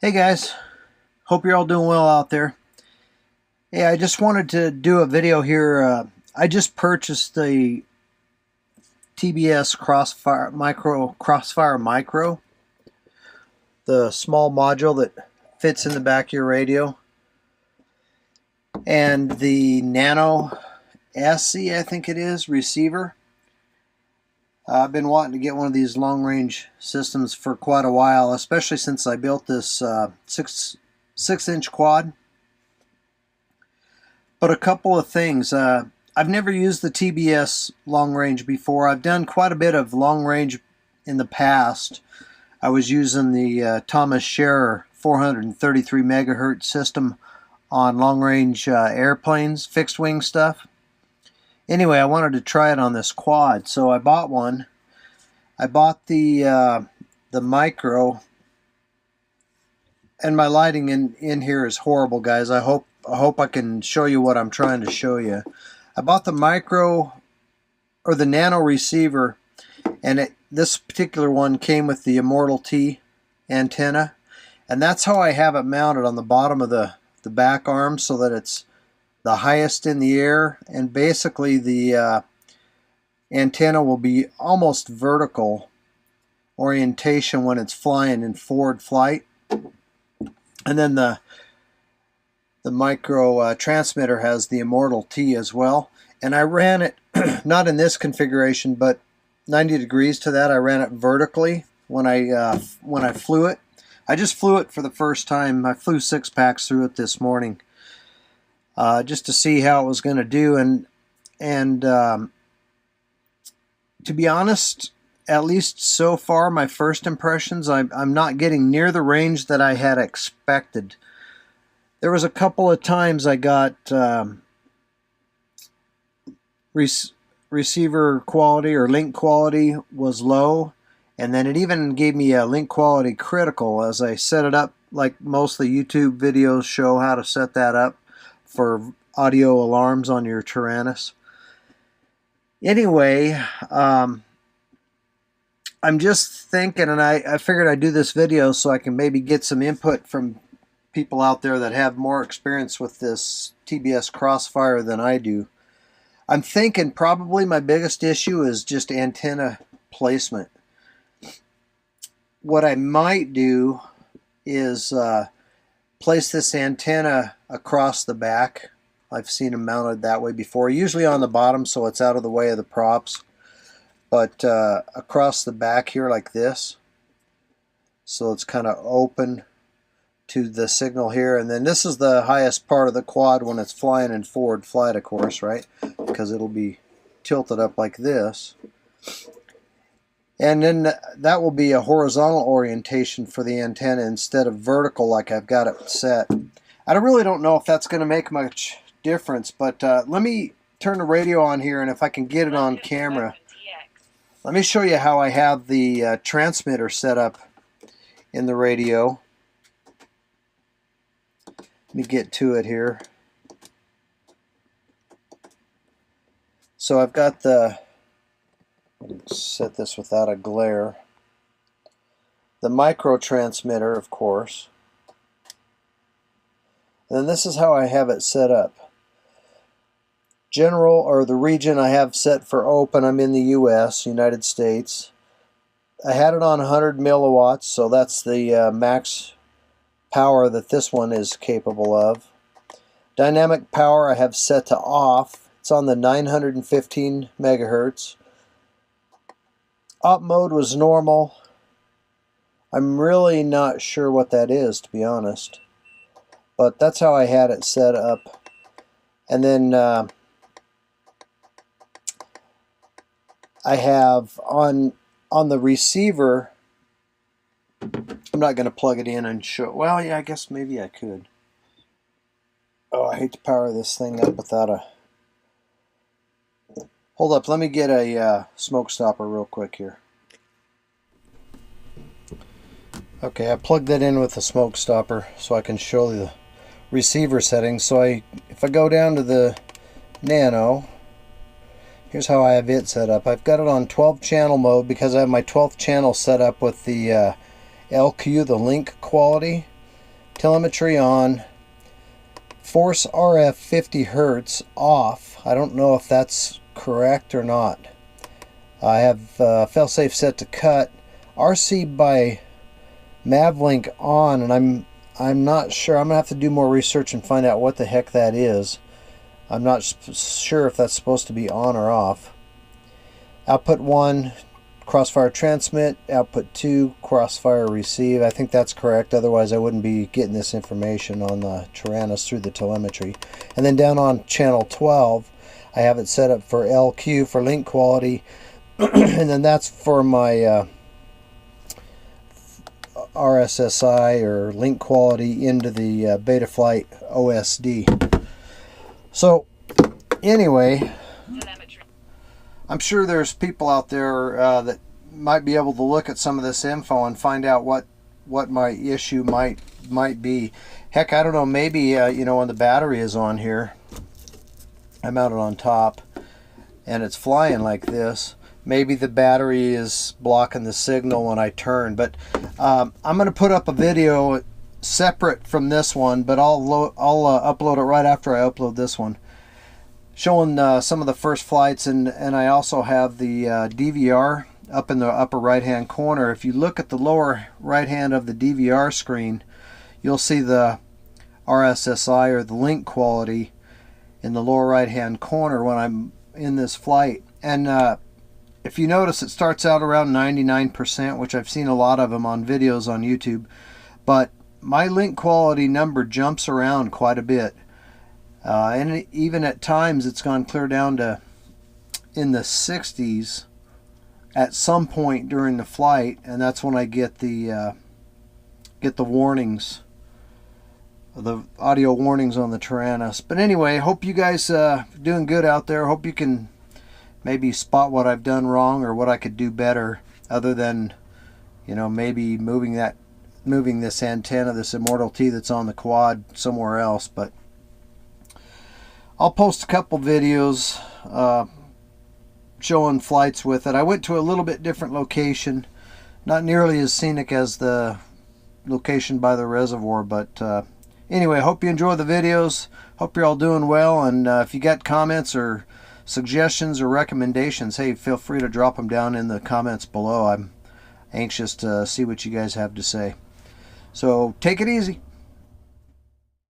Hey guys, hope you're all doing well out there. Hey, I just wanted to do a video here. I just purchased the TBS Crossfire Micro, the small module that fits in the back of your radio, and the Nano SE, I think it is, receiver. I've been wanting to get one of these long-range systems for quite a while, especially since I built this 6-inch quad. But a couple of things. I've never used the TBS long-range before. I've done quite a bit of long-range in the past. I was using the Thomas Scherer 433 megahertz system on long-range airplanes, fixed-wing stuff. Anyway, I wanted to try it on this quad, so I bought one. I bought the micro, and my lighting in here is horrible, guys. I hope I can show you what I'm trying to show you. I bought the micro, or the nano receiver, and this particular one came with the Immortal T antenna, and that's how I have it mounted on the bottom of the back arm, so that it's the highest in the air, and basically the antenna will be almost vertical orientation when it's flying in forward flight. And then the micro transmitter has the Immortal T as well, and I ran it not in this configuration, but 90 degrees to that. I ran it vertically when I flew it. I just flew it for the first time. I flew 6 packs through it this morning. Just to see how it was going to do, and to be honest, at least so far, my first impressions, I'm not getting near the range that I had expected. There was a couple of times I got receiver quality or link quality was low, and then it even gave me a link quality critical as I set it up, like mostly YouTube videos show how to set that up for audio alarms on your Tyrannus. Anyway, I'm just thinking, and I figured I'd do this video so I can maybe get some input from people out there that have more experience with this TBS Crossfire than I do. I'm thinking probably my biggest issue is just antenna placement. What I might do is place this antenna across the back. I've seen them mounted that way before, usually on the bottom so it's out of the way of the props, but across the back here like this, so it's kind of open to the signal here. And then this is the highest part of the quad when it's flying in forward flight, of course, right, because it'll be tilted up like this. And then that will be a horizontal orientation for the antenna instead of vertical like I've got it set. I really don't know if that's going to make much difference, but let me turn the radio on here, and if I can get it on camera, let me show you how I have the transmitter set up in the radio. Let me get to it here. So I've got set this without a glare. The micro transmitter, of course. And then this is how I have it set up. General, or the region I have set for open, I'm in the US, United States. I had it on 100 milliwatts, so that's the max power that this one is capable of. Dynamic power I have set to off. It's on the 915 megahertz. Op mode was normal. I'm really not sure what that is, to be honest, but that's how I had it set up. And then I have on the receiver, I'm not going to plug it in and show, well, yeah, I guess maybe I could. Oh, I hate to power this thing up without a, hold up, let me get a smoke stopper real quick here. Okay, I plugged that in with a smoke stopper so I can show the receiver settings. So if I go down to the Nano, here's how I have it set up. I've got it on 12 channel mode because I have my 12th channel set up with the LQ, the link quality. telemetry on, force RF 50 Hertz off. I don't know if that's correct or not. I have failsafe set to cut, RC by Mavlink on, and I'm not sure. I'm gonna have to do more research and find out what the heck that is. I'm not sure if that's supposed to be on or off. Output 1, Crossfire transmit. Output 2, Crossfire receive. I think that's correct. Otherwise, I wouldn't be getting this information on the Tyrannus through the telemetry. And then down on channel 12, I have it set up for LQ for link quality. And then that's for my RSSI or link quality into the Betaflight OSD. So anyway, I'm sure there's people out there that might be able to look at some of this info and find out what my issue might be. Heck, I don't know, maybe you know, when the battery is on here, I mount it on top and it's flying like this, maybe the battery is blocking the signal when I turn. But I'm going to put up a video separate from this one, but I'll upload it right after I upload this one, showing some of the first flights. And I also have the DVR up in the upper right hand corner. If you look at the lower right hand of the DVR screen, you'll see the RSSI or the link quality in the lower right hand corner when I'm in this flight. And if you notice, it starts out around 99%, which I've seen a lot of them on videos on YouTube, but my link quality number jumps around quite a bit, and even at times it's gone clear down to in the 60s at some point during the flight, and that's when I get the warnings, the audio warnings on the Tyrannus. But anyway, hope you guys doing good out there. Hope you can maybe spot what I've done wrong or what I could do better, other than, you know, maybe moving this antenna, this Immortal T that's on the quad, somewhere else. But I'll post a couple videos showing flights with it. I went to a little bit different location, not nearly as scenic as the location by the reservoir, but anyway, I hope you enjoy the videos. Hope you're all doing well, and if you got comments or suggestions or recommendations, hey, feel free to drop them down in the comments below. I'm anxious to see what you guys have to say. So take it easy.